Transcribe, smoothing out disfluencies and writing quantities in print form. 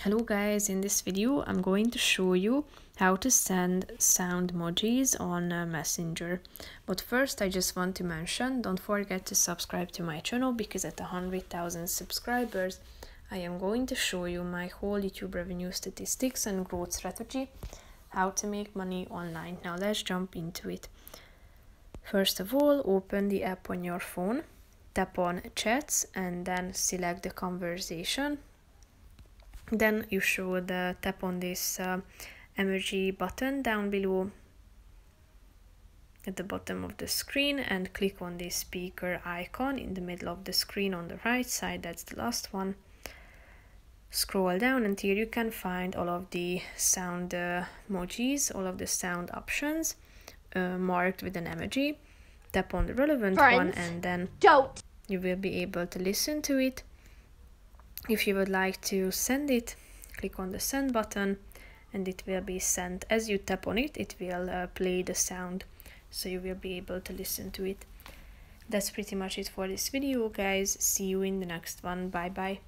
Hello guys, in this video I'm going to show you how to send sound emojis on Messenger. But first I just want to mention, don't forget to subscribe to my channel because at 100,000 subscribers I am going to show you my whole YouTube revenue statistics and growth strategy, how to make money online. Now let's jump into it. First of all, open the app on your phone, tap on chats and then select the conversation. Then you should tap on this emoji button down below at the bottom of the screen and click on this speaker icon in the middle of the screen on the right side. That's the last one. Scroll down until you can find all of the sound emojis, all of the sound options marked with an emoji. Tap on the relevant one and then you will be able to listen to it. If you would like to send it, click on the send button and it will be sent. As you tap on it, it will play the sound, so you will be able to listen to it. That's pretty much it for this video, guys. See you in the next one. Bye bye.